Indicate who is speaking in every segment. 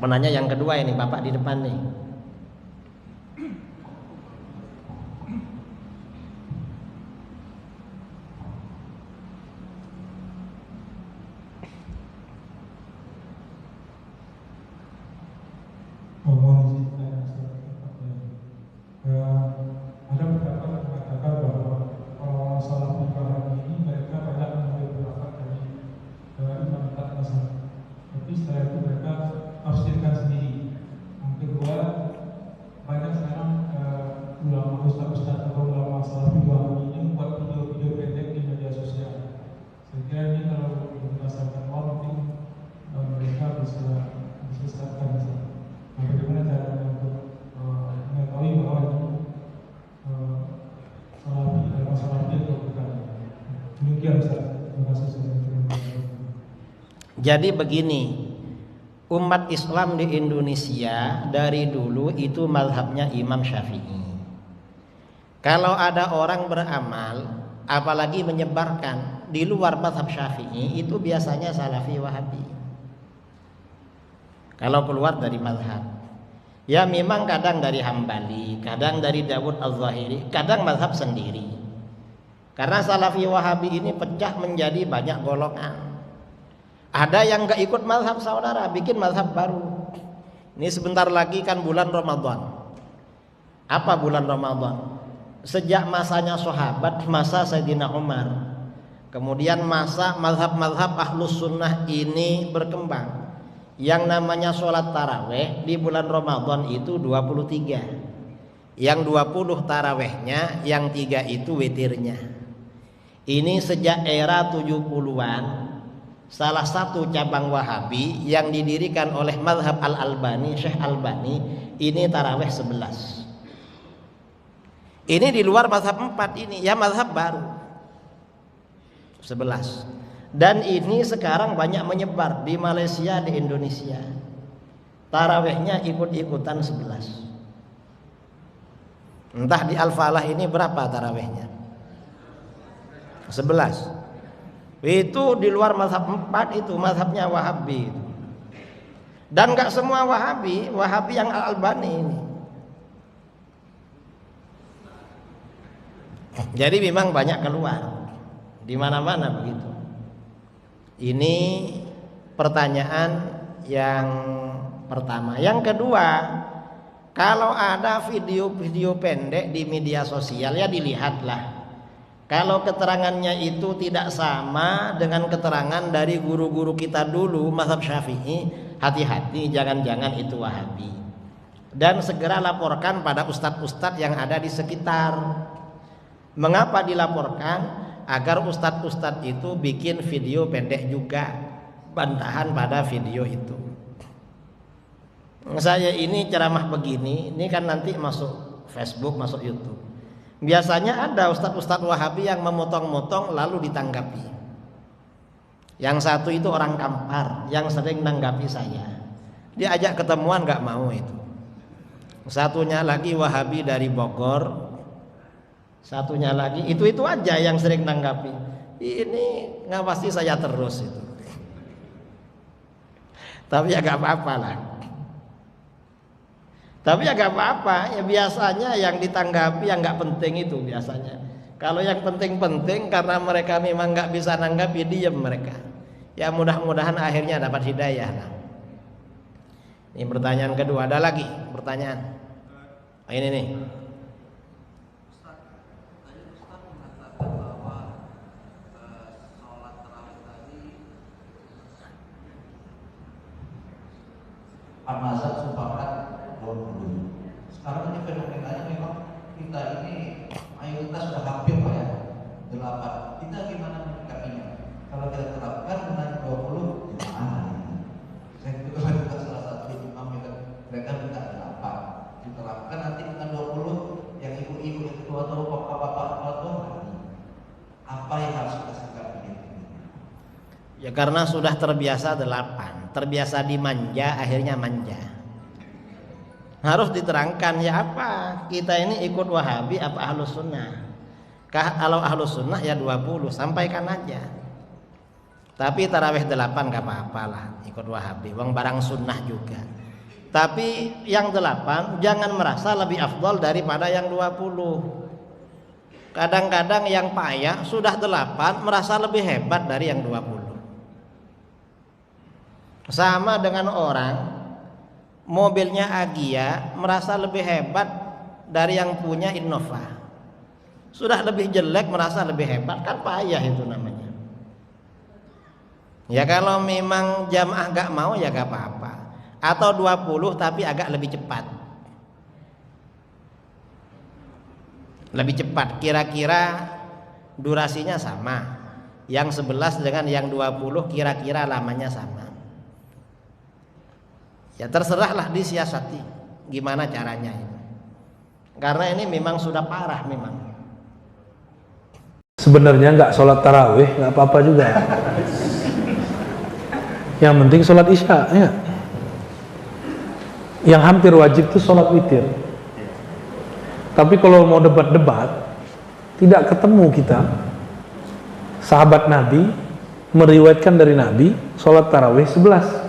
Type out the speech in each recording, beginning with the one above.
Speaker 1: Menanya yang kedua ini, Bapak di depan nih.
Speaker 2: Ada beberapa yang mengatakan bahwa orang Salafi Wahabi ini mereka banyak mengambil pendapat dari Imam Empat Mazhab, tapi setelah itu mereka tafsirkan sendiri. Yang kedua, banyak sekarang ulama ustaz-ustaz atau ulama Salafi Wahabi ini membuat video-video pendek di media sosial. Saya kira ini kalau berdasarkan mungkin mereka bisa disesatkan. Nah, bagaimana caranya untuk mengetahui bahwa ini Salafi adalah Salafi atau bukan? Demikian Ustaz. Terima kasih.
Speaker 1: Jadi begini, umat Islam di Indonesia dari dulu itu mazhabnya Imam Syafi'i. Kalau ada orang beramal, apalagi menyebarkan di luar mazhab Syafi'i, itu biasanya Salafi Wahabi. Kalau keluar dari mazhab, ya memang kadang dari Hambali, kadang dari Dawud Al-Zahiri, kadang mazhab sendiri. Karena Salafi Wahabi ini pecah menjadi banyak golongan. Ada yang gak ikut mazhab saudara, bikin mazhab baru. Ini sebentar lagi kan bulan Ramadan. Apa bulan Ramadan? Sejak masanya sahabat, masa Sayyidina Umar, kemudian masa mazhab-mazhab Ahlus Sunnah ini berkembang. Yang namanya sholat taraweh di bulan Ramadan itu 23. Yang 20 tarawehnya, yang 3 itu witirnya. Ini sejak era 70-an. Salah satu cabang Wahabi yang didirikan oleh mazhab Al-Albani, Syekh Albani, ini taraweh 11. Ini di luar mazhab 4 ini, ya mazhab baru 11. Dan ini sekarang banyak menyebar di Malaysia, di Indonesia. Tarawehnya ikut-ikutan 11. Entah di Al-Falah ini berapa tarawehnya? 11. Itu di luar mazhab 4 itu, mazhabnya Wahabi itu. Dan gak semua Wahabi, Wahabi yang Al-Albani ini. Jadi memang banyak keluar di mana-mana begitu. Ini pertanyaan yang pertama. Yang kedua, kalau ada video-video pendek di media sosial, ya dilihatlah. Kalau keterangannya itu tidak sama dengan keterangan dari guru-guru kita dulu mazhab Syafi'i, hati-hati, jangan-jangan itu Wahabi. Dan segera laporkan pada ustadz-ustadz yang ada di sekitar. Mengapa dilaporkan? Agar ustadz-ustadz itu bikin video pendek juga, bantahan pada video itu. Saya ini ceramah begini, ini kan nanti masuk Facebook, masuk YouTube. Biasanya ada ustadz-ustadz Wahabi yang memotong-motong lalu ditanggapi. Yang satu itu orang Kampar yang sering nanggapi saya. Diajak ketemuan gak mau itu. Satunya lagi Wahabi dari Bogor. Satunya lagi itu aja yang sering nanggapi. Ini ngawasi saya terus itu. Tapi ya gak apa-apa lah. Tapi ya gak apa-apa. Ya biasanya yang ditanggapi yang gak penting itu biasanya. Kalau yang penting-penting karena mereka memang gak bisa nanggapi, diam mereka. Ya mudah-mudahan akhirnya dapat hidayah lah. Ini pertanyaan kedua. Ada lagi pertanyaan? Ini nih.
Speaker 3: Mazhab sepakat 20. Sekarang ini fenomenanya memang kita ini mayoritas sudah hampir Pak ya 8. Kita gimana menyikapinya? Kalau kita terapkan dengan 20 gimana? Saya juga salah satu imam yang mereka minta 8. Diterapkan nanti dengan 20 yang ibu-ibu itu atau bapak-bapak atau apa yang harus kita sikapi?
Speaker 1: Ya karena sudah terbiasa 8, terbiasa dimanja, akhirnya manja. Harus diterangkan ya apa, kita ini ikut Wahabi apa Ahlus Sunnah. Kalau Ahlus Sunnah ya 20, sampaikan aja. Tapi tarawih 8 gak apa-apalah ikut Wahabi, wong barang sunnah juga. Tapi yang 8 jangan merasa lebih afdal daripada yang 20. Kadang-kadang yang payah sudah 8 merasa lebih hebat dari yang 20. Sama dengan orang mobilnya Agya merasa lebih hebat dari yang punya Innova. Sudah lebih jelek merasa lebih hebat, kan payah itu namanya. Ya kalau memang jamaah gak mau ya gak apa-apa. Atau 20 tapi agak lebih cepat. Lebih cepat, kira-kira durasinya sama. Yang 11 dengan yang 20 kira-kira lamanya sama. Ya terserahlah disiasati gimana caranya ini. Karena ini memang sudah parah memang.
Speaker 4: Sebenarnya nggak sholat tarawih nggak apa-apa juga. Yang penting sholat isya ya. Yang hampir wajib itu sholat witir. Tapi kalau mau debat-debat tidak ketemu kita. Sahabat Nabi meriwayatkan dari Nabi sholat tarawih 11.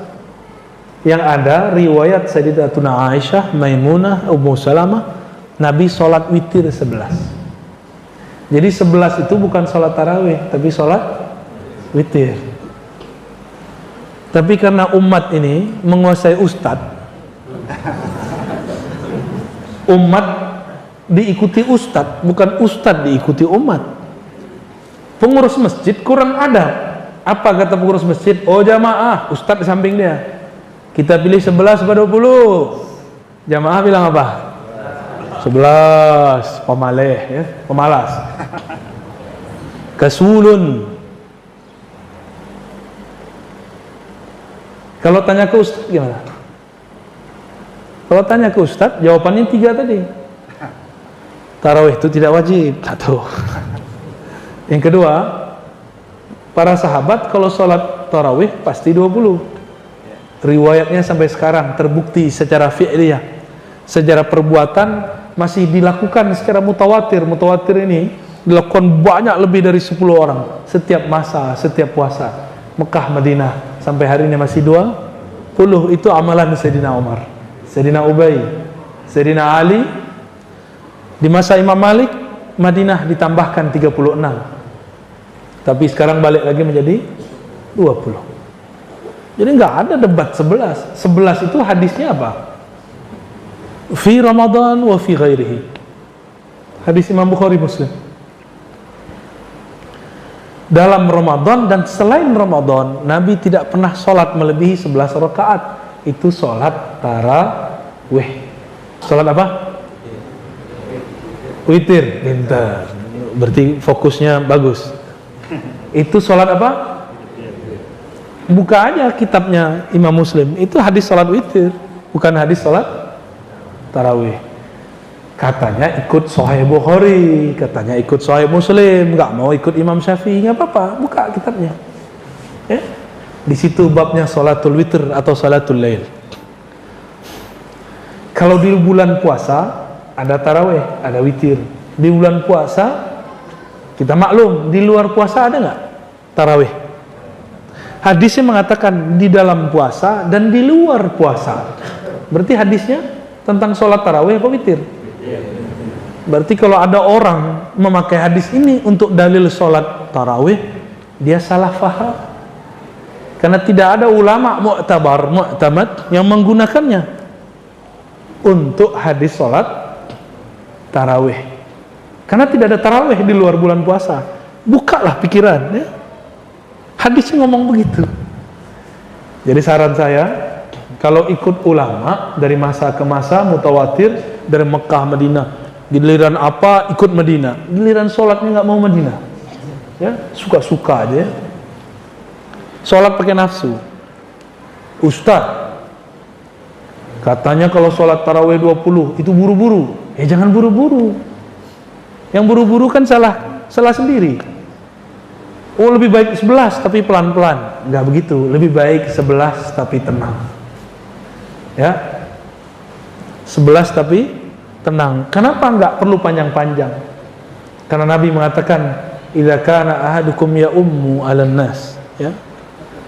Speaker 4: Yang ada riwayat Sayyidatuna Aisyah, Maimunah, Ummu Salamah, Nabi sholat witir 11. Jadi 11 itu bukan sholat tarawih, tapi sholat witir. Tapi karena umat ini menguasai ustadz, umat diikuti ustadz, bukan ustadz diikuti umat. Pengurus masjid kurang adab. Apa kata pengurus masjid? Oh jamaah, ustadz di samping dia. Kita pilih 11 pada 20. Jamaah bilang apa? 11. Pemaleh ya, pemalas. Kasulun. Kalau tanya ke ustadz gimana? Kalau tanya ke ustadz, jawabannya 3 tadi. Tarawih itu tidak wajib. 1. Yang kedua, para sahabat kalau sholat tarawih pasti 20. Riwayatnya sampai sekarang terbukti secara fi'liyah, secara perbuatan masih dilakukan secara mutawatir. Mutawatir ini dilakukan banyak lebih dari 10 orang setiap masa, setiap puasa. Mekah, Madinah sampai hari ini masih 20. Itu amalan Sayyidina Umar, Sayyidina Ubay, Sayyidina Ali. Di masa Imam Malik, Madinah ditambahkan 36. Tapi sekarang balik lagi menjadi 20. Jadi nggak ada debat 11. 11 itu hadisnya apa? Fi Ramadan wa fi ghairihi. Hadis Imam Bukhari Muslim. Dalam Ramadan dan selain Ramadan, Nabi tidak pernah sholat melebihi 11 rakaat. Itu sholat tarawih. Sholat apa? Witir. Pintar. Berarti fokusnya bagus. Itu sholat apa? Buka aja kitabnya Imam Muslim. Itu hadis sholat witir, bukan hadis sholat tarawih. Katanya ikut Sahih Bukhari, katanya ikut Sahih Muslim, nggak mau ikut Imam Syafi'i, nggak apa-apa. Buka kitabnya. Ya? Di situ babnya sholatul witir atau sholatul lail. Kalau di bulan puasa ada tarawih, ada witir. Di bulan puasa kita maklum, di luar puasa ada nggak tarawih? Hadisnya mengatakan di dalam puasa dan di luar puasa. Berarti hadisnya tentang sholat tarawih apa witir? Berarti kalau ada orang memakai hadis ini untuk dalil sholat tarawih, dia salah faham. Karena tidak ada ulama mu'tabar, mu'tamad yang menggunakannya untuk hadis sholat tarawih. Karena tidak ada tarawih di luar bulan puasa. Bukalah pikiran ya. Hadisnya ngomong begitu. Jadi saran saya, kalau ikut ulama dari masa ke masa mutawatir dari Mekah, Madinah, giliran apa ikut Madinah, giliran sholatnya nggak mau Madinah, ya suka-suka aja. Sholat pakai nafsu. Ustaz, katanya kalau sholat tarawih 20 itu buru-buru. Ya jangan buru-buru. Yang buru-buru kan salah sendiri. Oh lebih baik 11 tapi pelan-pelan. Enggak begitu, lebih baik 11 tapi tenang. Ya 11 tapi tenang. Kenapa enggak perlu panjang-panjang? Karena Nabi mengatakan idza kana ahadukum ya ummu 'alan nas, ya.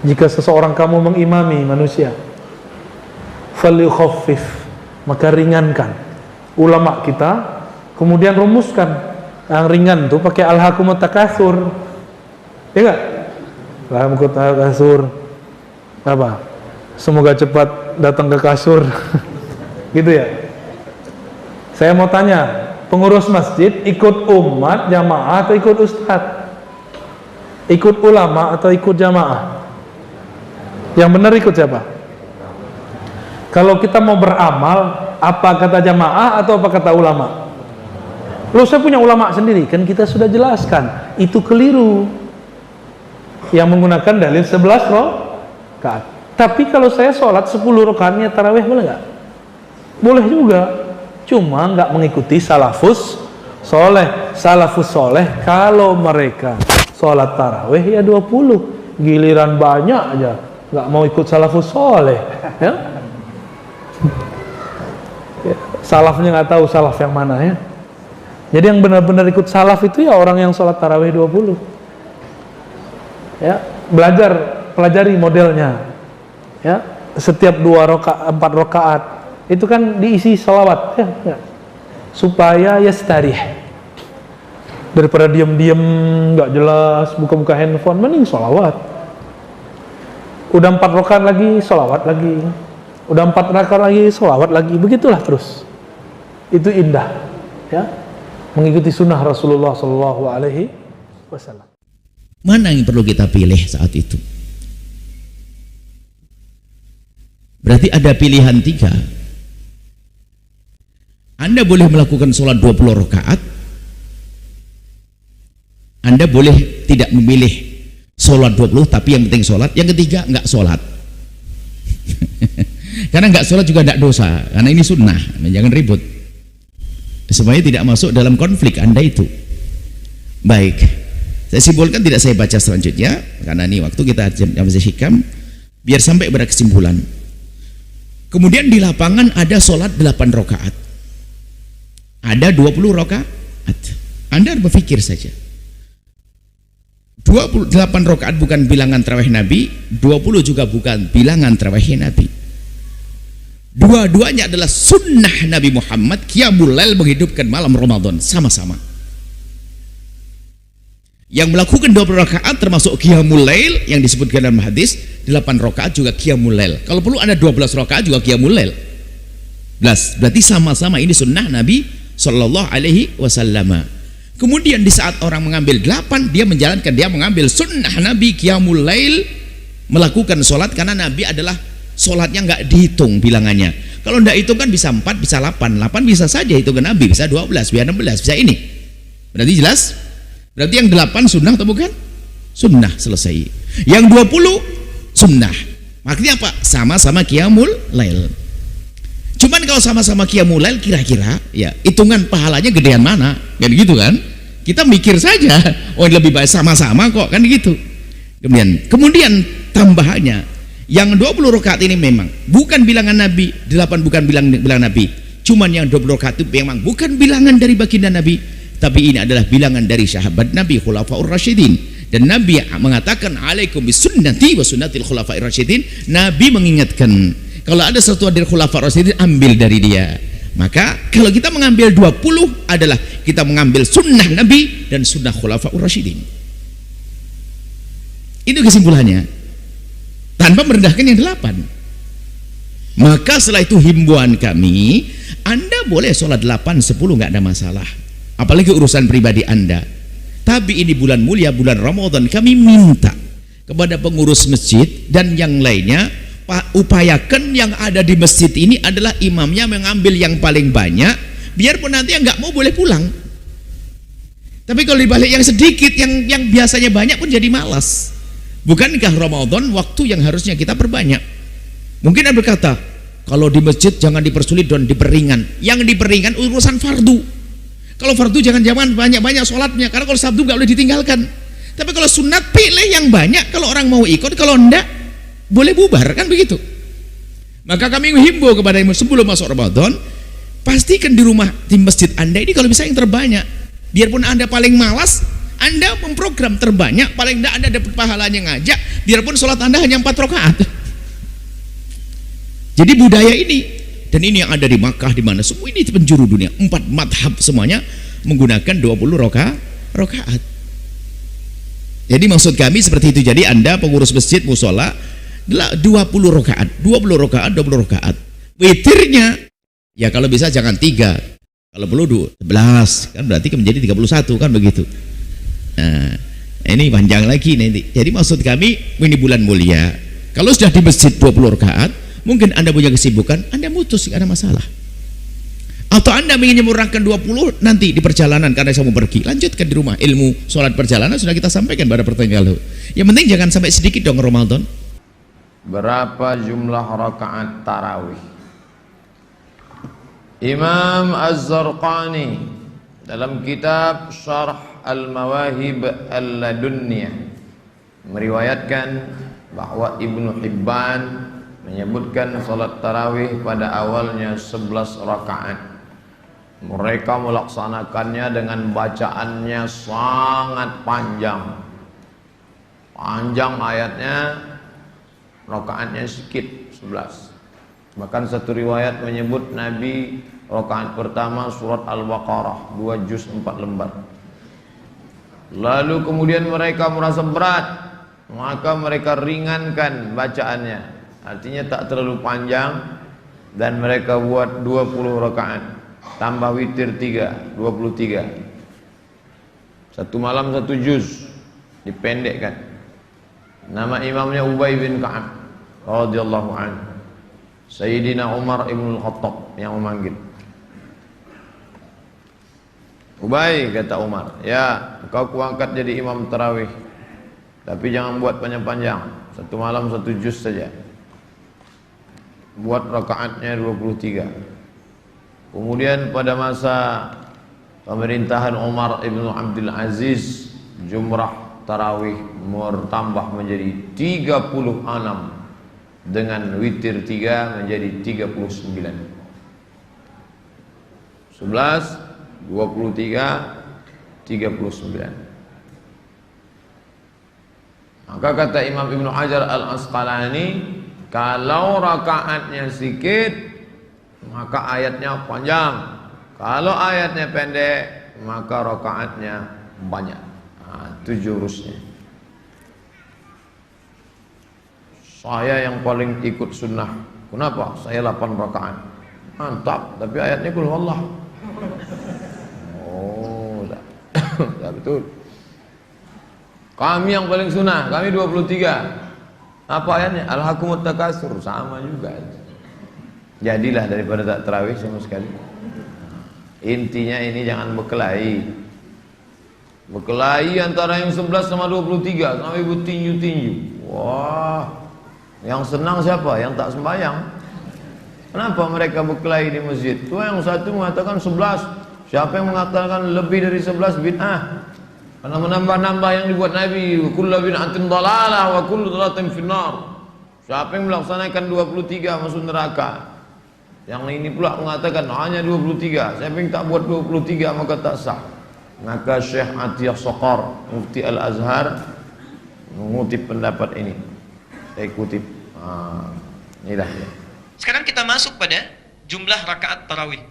Speaker 4: Jika seseorang kamu mengimami manusia, falyukhaffif, maka ringankan. Ulama kita kemudian rumuskan yang ringan tuh pakai alhaakumut takatsur, ya enggak? Alhaakumut takatsur apa? Semoga cepat datang ke kasur. Gitu ya. Saya mau tanya, pengurus masjid ikut umat jamaah atau ikut ustadz? Ikut ulama atau ikut jamaah? Yang benar ikut siapa? Kalau kita mau beramal, apa kata jamaah atau apa kata ulama? Loh, saya punya ulama sendiri, kan kita sudah jelaskan itu keliru. Yang menggunakan dalil 11 rakaat. Tapi kalau saya sholat 10 rakaatnya tarawih boleh nggak? Boleh juga, cuma nggak mengikuti salafus soleh. Salafus soleh kalau mereka sholat tarawih ya 20, giliran banyak aja nggak mau ikut salafus soleh, ya? Salafnya nggak tahu salaf yang mana, ya. Jadi yang benar-benar ikut salaf itu ya orang yang sholat tarawih 20, ya. Pelajari modelnya, ya. Setiap 4 rakaat itu kan diisi salawat, ya. Supaya yastarih, daripada diam-diam nggak jelas buka-buka handphone, mending salawat. Udah 4 rakaat lagi salawat lagi, udah 4 rakaat lagi salawat lagi, begitulah terus. Itu indah, ya, mengikuti sunnah Rasulullah SAW.
Speaker 5: Mana yang perlu kita pilih saat itu? Berarti ada pilihan 3. Anda boleh melakukan sholat 20 rakaat, Anda boleh tidak memilih sholat 20 tapi yang penting sholat. Yang ketiga, nggak sholat. Karena nggak sholat juga tidak dosa, karena ini sunnah. Jangan ribut, supaya tidak masuk dalam konflik Anda itu. Baik, saya simpulkan, tidak saya baca selanjutnya karena ini waktu kita masih hikam, biar sampai pada kesimpulan. Kemudian di lapangan ada sholat 8 rakaat, ada 20 rakaat. Anda berpikir saja, 28 rakaat bukan bilangan tarawih Nabi, 20 juga bukan bilangan tarawih Nabi. Dua-duanya adalah sunnah Nabi Muhammad, qiyamul lail, menghidupkan malam Ramadan, sama-sama. Yang melakukan 20 rakaat termasuk qiyamul lail yang disebutkan dalam hadis, 8 rakaat juga qiyamul lail. Kalau perlu ada 12 rakaat juga qiyamul lail. Berarti sama-sama ini sunnah Nabi sallallahu alaihi wasallam. Kemudian di saat orang mengambil 8, dia mengambil sunnah Nabi qiyamul lail, melakukan sholat, karena Nabi adalah sholatnya nggak dihitung bilangannya. Kalau nggak hitung kan bisa 4, bisa 8 bisa saja hitungan Nabi, bisa 12, bisa 16, bisa ini. Berarti jelas? Berarti yang 8 sunnah atau bukan? Sunnah, selesai. Yang 20 sunnah. Makanya apa? Sama-sama qiyamul lail. Cuman kalau sama-sama qiyamul lail, kira-kira ya hitungan pahalanya gedean mana? Kan gitu kan? Kita mikir saja, oh lebih baik sama-sama kok, kan gitu. Kemudian tambahannya, yang 20 rakaat ini memang bukan bilangan Nabi, 8 bukan bilangan Nabi. Cuman yang 20 rakaat itu memang bukan bilangan dari baginda Nabi, tapi ini adalah bilangan dari sahabat Nabi Khulafaur Rasyidin. Dan Nabi mengatakan alaikum bisunnati wa sunnatil khulafair rasyidin. Nabi mengingatkan, kalau ada sesuatu dari Khulafaur Rasyidin, ambil dari dia. Maka kalau kita mengambil 20 adalah kita mengambil sunnah Nabi dan sunnah Khulafaur Rasyidin. Itu kesimpulannya, tanpa merendahkan yang 8. Maka setelah itu himbauan kami, Anda boleh sholat 8, 10 nggak ada masalah, apalagi urusan pribadi Anda. Tapi ini bulan mulia, bulan Ramadan, kami minta kepada pengurus masjid dan yang lainnya, upayakan yang ada di masjid ini adalah imamnya mengambil yang paling banyak, biarpun nanti yang nggak mau boleh pulang. Tapi kalau dibalik yang sedikit, yang biasanya banyak pun jadi malas. Bukankah Ramadan waktu yang harusnya kita perbanyak? Mungkin Anda berkata, kalau di masjid jangan dipersulit dan diperingan. Yang diperingan urusan fardu. Kalau fardu jangan banyak-banyak sholatnya, karena kalau sabtu nggak boleh ditinggalkan. Tapi kalau sunat pilih yang banyak, kalau orang mau ikut, kalau enggak boleh bubar, kan begitu. Maka kami menghimbau kepada sebelum masuk Ramadan, pastikan di rumah, di masjid Anda ini kalau bisa yang terbanyak. Biarpun Anda paling malas, Anda memprogram terbanyak, paling enggak Anda dapat pahalanya ngajak, biarpun sholat Anda hanya 4 rakaat. Jadi budaya ini, dan ini yang ada di Makkah, di mana semua ini penjuru dunia, 4 madhab semuanya menggunakan 20 rakaat. Jadi maksud kami seperti itu. Jadi Anda pengurus masjid musola 20 rakaat, 20 rakaat, 20 rakaat. Witirnya ya kalau bisa jangan 3, kalau perlu 11, kan berarti menjadi 31, kan begitu. Nah, ini panjang lagi nanti. Jadi maksud kami, ini bulan mulia, kalau sudah di masjid 20 rakaat, mungkin Anda punya kesibukan, Anda mutus, tidak ada masalah. Atau Anda ingin menyempurnakan 20 nanti di perjalanan karena saya mau pergi, lanjutkan di rumah. Ilmu sholat perjalanan sudah kita sampaikan pada pertanyaan lalu. Yang penting jangan sampai sedikit dong Ramadan.
Speaker 6: Berapa jumlah rakaat tarawih? Imam Az-Zarqani dalam kitab Syarh Al-Mawahib Al-Ladunniyah meriwayatkan bahwa Ibnu Hibban menyebutkan salat tarawih pada awalnya 11 rakaat. Mereka melaksanakannya dengan bacaannya sangat panjang. Panjang ayatnya, rakaatnya sedikit, 11. Bahkan satu riwayat menyebut Nabi rakaat pertama surat Al-Baqarah 2 juz 4 lembar. Lalu kemudian mereka merasa berat, maka mereka ringankan bacaannya. Artinya tak terlalu panjang, dan mereka buat 20 rakaat. Tambah witir 3, 23. Satu malam 1 juz, dipendekkan. Nama imamnya Ubay bin Ka'ab radhiyallahu anhu. Sayyidina Umar ibn al-Khattab yang memanggil. Ubay, kata Umar, ya kau kuangkat jadi imam tarawih, tapi jangan buat panjang-panjang, satu malam 1 juz saja. Buat rakaatnya 23. Kemudian pada masa pemerintahan Umar ibn Abdul Aziz, jumrah tarawih bertambah menjadi 36, dengan witir 3 menjadi 39. 11, 23, 39. Maka kata Imam Ibnu Hajar Al-Asqalani, kalau rakaatnya sedikit maka ayatnya panjang, kalau ayatnya pendek maka rakaatnya banyak. Itu jurusnya. Saya yang paling ikut sunnah. Kenapa? Saya 8 rakaat. Mantap, tapi ayatnya qul huwallah. Oh, tak betul. Kami yang paling sunnah, kami 23. Apa ayatnya? Alhaqumut takasur, sama juga. Jadilah daripada tak tarawih sama sekali. Intinya ini jangan berkelahi. Berkelahi antara yang 11 sama 23, sampai bertinju-tinju. Wah, yang senang siapa? Yang tak sembahyang. Kenapa mereka berkelahi di masjid? Tuh yang satu mengatakan 11. Siapa yang mengatakan lebih dari 11 bid'ah? Karena menambah-nambah yang dibuat Nabi. Kullu bid'atin dhalalah wa kullu dhalalatin finnar. Siapa yang melaksanakan 23 masuk neraka? Yang ini pula mengatakan hanya 23. Siapa yang tak buat 23 maka tak sah. Maka Syekh Atiyah Soqar, Mufti Al-Azhar, mengutip pendapat ini. Saya kutip. Inilah ya.
Speaker 7: Sekarang kita masuk pada jumlah rakaat tarawih.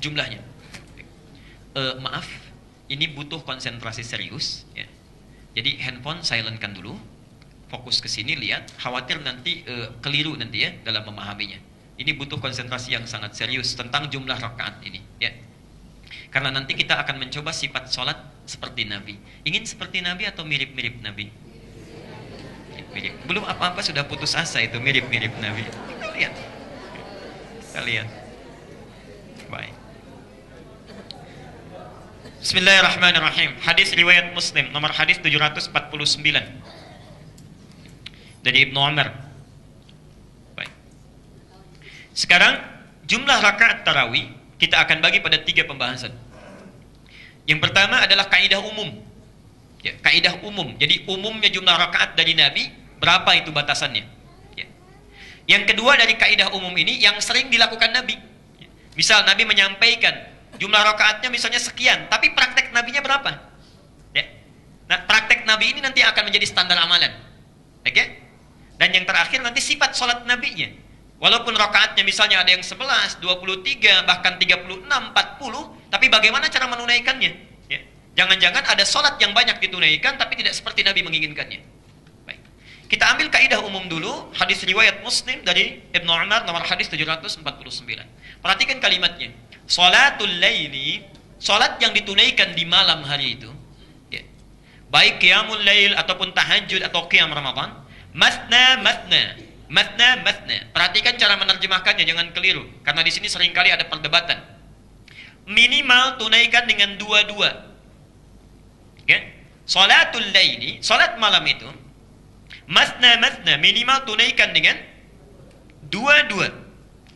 Speaker 7: Jumlahnya. Maaf, ini butuh konsentrasi serius. Ya. Jadi handphone silentkan dulu. Fokus ke sini, lihat. Khawatir nanti keliru nanti ya dalam memahaminya. Ini butuh konsentrasi yang sangat serius tentang jumlah rakaat ini. Ya. Karena nanti kita akan mencoba sifat sholat seperti Nabi. Ingin seperti Nabi atau mirip-mirip Nabi? Mirip. Belum apa-apa sudah putus asa itu mirip-mirip Nabi. Kita lihat. Kita lihat. Baik. Bismillahirrahmanirrahim. Hadis riwayat Muslim nomor hadis 749 dari Ibnu Umar. Baik. Sekarang jumlah rakaat tarawih kita akan bagi pada 3 pembahasan. Yang pertama adalah kaidah umum. Ya, kaidah umum. Jadi umumnya jumlah rakaat dari Nabi, berapa itu batasannya? Ya. Yang kedua dari kaidah umum ini yang sering dilakukan Nabi. Ya. Misal Nabi menyampaikan jumlah rakaatnya misalnya sekian, tapi praktek Nabinya berapa? Ya. Nah, praktek Nabi ini nanti akan menjadi standar amalan. Oke? Dan yang terakhir nanti sifat sholat Nabinya. Walaupun rakaatnya misalnya ada yang 11, 23, bahkan 36, 40, tapi bagaimana cara menunaikannya? Ya. Jangan-jangan ada sholat yang banyak ditunaikan, tapi tidak seperti Nabi menginginkannya. Baik. Kita ambil kaidah umum dulu, hadis riwayat Muslim dari Ibnu Umar, nomor hadis 749. Perhatikan kalimatnya. Sholatul laili, sholat yang ditunaikan di malam hari itu, ya. Baik qiyamul lail ataupun tahajud atau qiyam Ramadan, masna masna. Matna. Perhatikan cara menerjemahkannya, jangan keliru. Karena di sini seringkali ada perdebatan. Minimal tunaikan dengan dua-dua. Okay? Salatul laili, salat malam itu, matna, minimal tunaikan dengan dua-dua.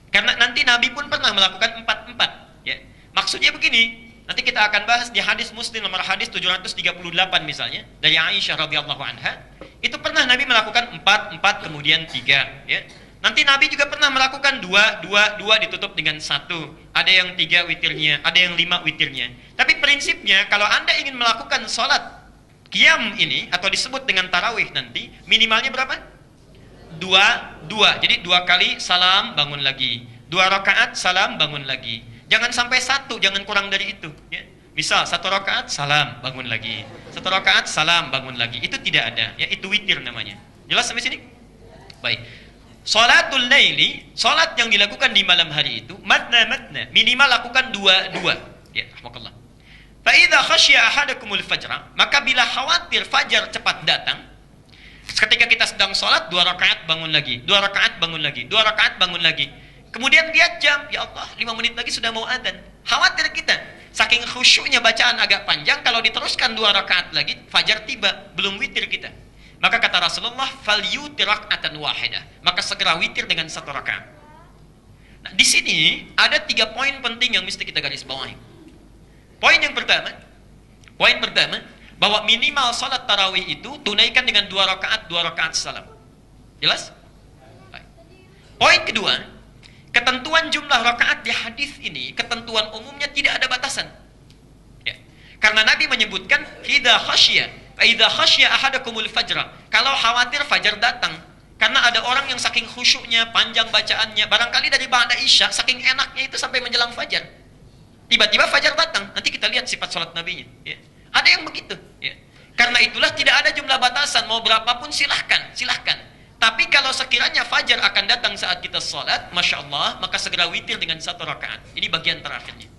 Speaker 7: Karena nanti Nabi pun pernah melakukan 4-4. Ya. Maksudnya begini, nanti kita akan bahas di hadis Muslim nomor hadis 738 misalnya, dari Aisyah radhiyallahu anha. Itu pernah Nabi melakukan 4 kemudian 3, ya. Nanti Nabi juga pernah melakukan 2 ditutup dengan 1. Ada yang 3 witirnya, ada yang 5 witirnya. Tapi prinsipnya kalau Anda ingin melakukan sholat qiyam ini atau disebut dengan tarawih nanti, minimalnya berapa? 2. Jadi 2 kali salam bangun lagi. 2 rakaat salam bangun lagi. Jangan sampai 1, jangan kurang dari itu, ya. Misal 1 rakaat salam bangun lagi, 1 rakaat salam bangun lagi, itu tidak ada, ya, itu witir namanya. Jelas sampai sini? Baik. Sholatul laili, sholat yang dilakukan di malam hari itu, matna, minimal lakukan 2. Ya, rahmakallah. Fa idza khasya ahadakumul fajra, maka bila khawatir fajar cepat datang, ketika kita sedang sholat 2 rakaat bangun lagi, 2 rakaat bangun lagi, 2 rakaat bangun lagi. Kemudian lihat jam, ya Allah, 5 menit lagi sudah mau adzan. Khawatir kita. Saking khusyuknya bacaan agak panjang, kalau diteruskan 2 rakaat lagi, fajar tiba, belum witir kita. Maka kata Rasulullah, falyutir rak'atan wahidah. Maka segera witir dengan 1 rakaat. Nah, di sini ada 3 poin penting yang mesti kita garis bawahi. Poin pertama, bahwa minimal salat tarawih itu tunaikan dengan 2 rakaat salam. Jelas? Baik. Poin kedua, ketentuan jumlah rakaat di hadis ini, ketentuan umumnya tidak ada batasan. Ya. Karena Nabi menyebutkan, idza khasya ahadakumul fajra. Kalau khawatir fajar datang, karena ada orang yang saking khusyuknya, panjang bacaannya, barangkali dari ba'da isya, saking enaknya itu sampai menjelang fajar. Tiba-tiba fajar datang, nanti kita lihat sifat salat Nabinya. Ya. Ada yang begitu. Ya. Karena itulah tidak ada jumlah batasan, mau berapapun silahkan. Tapi kalau sekiranya fajar akan datang saat kita sholat, Masya Allah, maka segera witir dengan 1 rakaat. Ini bagian terakhirnya.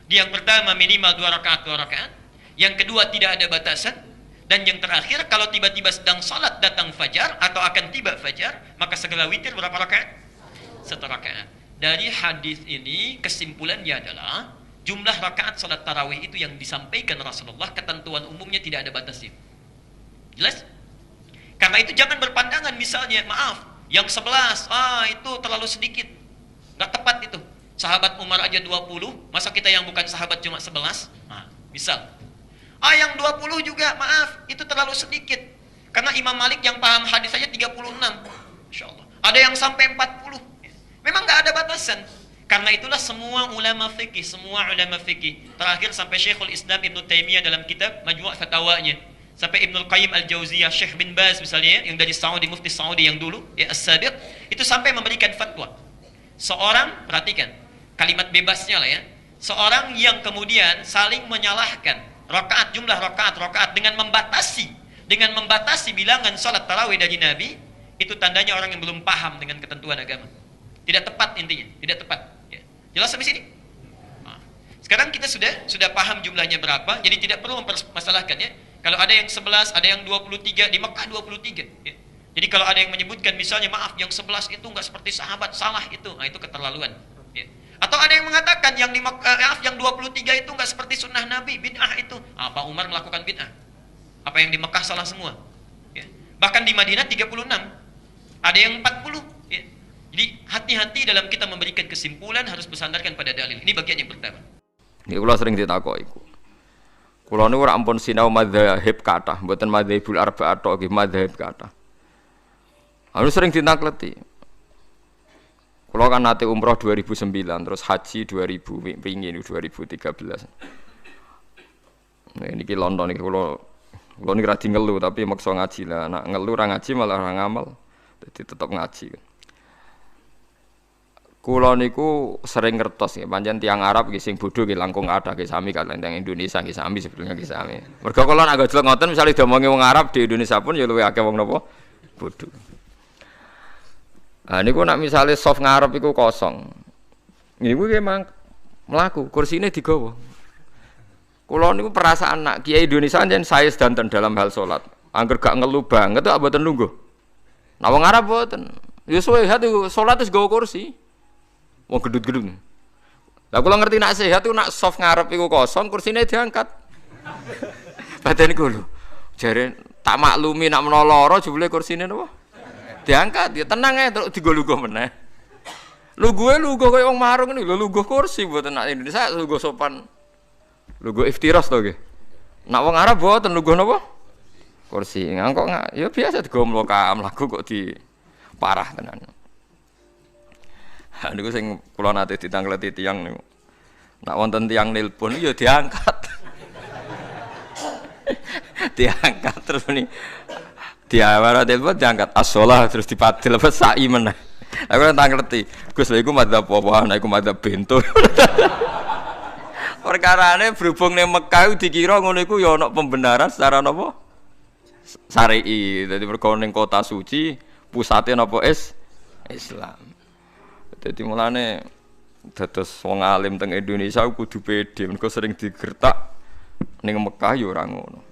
Speaker 7: Yang pertama minimal 2 rakaat. Yang kedua tidak ada batasan. Dan yang terakhir, kalau tiba-tiba sedang sholat datang fajar atau akan tiba fajar, maka segera witir berapa rakaat? 1 rakaat. Dari hadis ini kesimpulannya adalah jumlah rakaat sholat tarawih itu yang disampaikan Rasulullah, ketentuan umumnya tidak ada batasnya. Jelas? Karena itu jangan berpandangan misalnya, maaf, yang 11, itu terlalu sedikit, nggak tepat itu. Sahabat Umar aja 20, masa kita yang bukan sahabat cuma 11? Nah, misal. Yang 20 juga, maaf, itu terlalu sedikit. Karena Imam Malik yang paham hadis saja 36. Masya Allah. Ada yang sampai 40. Memang nggak ada batasan. Karena itulah semua ulama fikih, terakhir sampai Syekhul Islam Ibnu Taimiyah dalam kitab Majmu' Fatawanya, sampai Ibnul Qayyim Al-Jauziyah, Syekh bin Baz misalnya, yang dari Saudi, mufti Saudi yang dulu, ya As-Sabiq, itu sampai memberikan fatwa. Seorang, perhatikan, kalimat bebasnya lah ya, seorang yang kemudian saling menyalahkan jumlah rakaat dengan membatasi bilangan salat tarawih dari Nabi, itu tandanya orang yang belum paham dengan ketentuan agama. Tidak tepat intinya, tidak tepat. Ya. Jelas sampai sini? Nah, sekarang kita sudah paham jumlahnya berapa, jadi tidak perlu mempermasalahkan ya. Kalau ada yang 11, ada yang 23, di Mekah 23. Ya. Jadi kalau ada yang menyebutkan misalnya, maaf, yang 11 itu enggak seperti sahabat, salah itu. Nah, itu keterlaluan. Ya. Atau ada yang mengatakan yang yang 23 itu enggak seperti sunnah Nabi, bid'ah itu. Pak Umar melakukan bid'ah. Apa yang di Mekah salah semua. Ya. Bahkan di Madinah 36. Ada yang 40. Ya. Jadi hati-hati dalam kita memberikan kesimpulan, harus bersandarkan pada dalil. Ini bagian yang pertama.
Speaker 8: Ini kula sering ditakoki. Kula niku ora ampun sinau madzhab kathah, mboten madzhabul arba'ah tok nggih madzhab kathah. Aku sering ditakleti. Kula kan nate umroh 2009, terus haji 2000 pingin 2013. Nah niki London niki kula niki ra ngelu tapi maksa ngaji lah. Nek ngelu ra ngaji malah ora ngamal. Jadi tetap ngaji. Kula niku sering ngertos ya, pancen tiyang Arab nggih sing bodho nggih langkung kathah nggih sami kaliyan tiyang Indonesia nggih sami sebetulnya nggih sami. Mergo kula nek gojlok ngoten misale diomongi wong Arab di Indonesia pun ya luwih akeh wong napa bodho. Ah niku nek misale soft ngarep iku kosong. Niku nggih mang mlaku, kursine digawa. Kula niku perasaan nak kiai Indonesia jan saya sedanten dalam hal salat. Angger gak ngeluh banget kok mboten lungguh. Nah wong Arab mboten. Ya sehat iku salat wis gawa kursi. Wong gedut-gedut. Lah kula ngerti nak sehat iku nak soft ngarep iku kosong, kursine diangkat. Badan iku lho. Jare tak maklumi nak menawa lara jebule kursine napa? Diangkat. Ya tenang ae terus digo-lugo meneh. Lungguhe lungguh koyo wong marung niku lho lungguh kursi mboten nak Indonesia lungguh sopan. Lungguh iftiras to nggih. Nak wong Arab mboten lungguh napa? Kursi. Kok ya biasa digo mlaku kok di parah tenan. Niku sing kula nate ditangkleti tiyang niku. Nak wonten tiyang nelpon ya diangkat. Diangkat terus ni. Diawara telepon diangkat as-shalah terus dipadil apa sa'i meneh. Aku tak ngerti. Gus lha iku madzhab apa? Nek iku madzhab bento. Perkarane berhubung ning Mekah dikira ngono iku ya ana pembenaran secara napa? Syar'i. Dadi mergo ning kota suci pusate napa Islam. Jadi mulane dados wong alim teng Indonesia kudu pede mergo sering digertak ning Mekah ya ora ngono.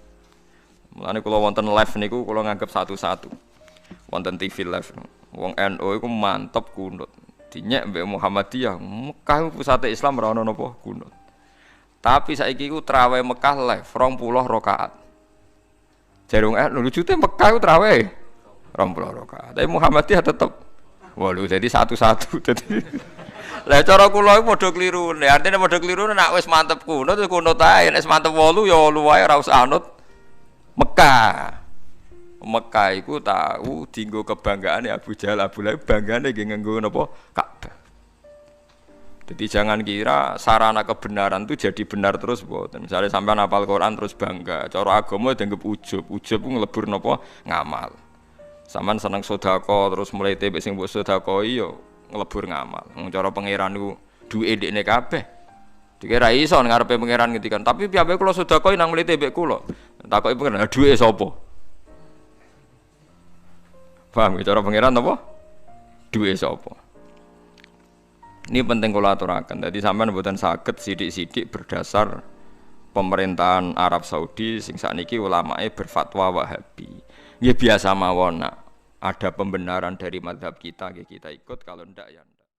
Speaker 8: Mulane kula wonten live niku kula nganggep satu-satu. Wonten TV live. Wong NU iku mantep kunut. Dinyek mbek Muhammadiyah, Mekah pusate Islam ora ono napa kunut. Tapi saiki iku traweh Mekah live 20 rakaat. Jare wong NU lujute Mekah iku traweh 20 rakaat. Tapi Muhammadiyah tetep waduh, jadi satu-satu. Jadi, lah cara kula iku padha klirune. Artine padha klirune nek wis mantep kunut ya kunut ae, nek wis mantep 8 ya 8 wae ora usah anut Mekah. Mekah iku tau dienggo kebanggaane Abu Jahal, Abu Lahab banggane nggih nganggo napa? Ka'bah. Jadi jangan kira sarana kebenaran itu jadi benar terus mboten. Misale sampean hafal Quran terus bangga, cara agama dianggap ujub. Ujub ku nglebur napa? Ngamal. Saman seneng sedekah terus mulai tebek sing mbok sedekahi yo nglebur ngamal. Wong cara pangeran niku duwe ndekne kabeh. Dikira iso ngarepe pangeran ngendikan, tapi piye kula sedekahi nang mulai tebek kula. Takoki pangeran, duwe sapa? Paham cara pangeran apa? Duwe sapa? Ini penting kula aturaken. Dadi sampean mboten saged sithik-sithik berdasar pemerintahan Arab Saudi sing sakniki ulamae berfatwa Wahabi. Nggih biasa mawon nak ada pembenaran dari mazhab kita, kita ikut, kalau ndak ya ndak.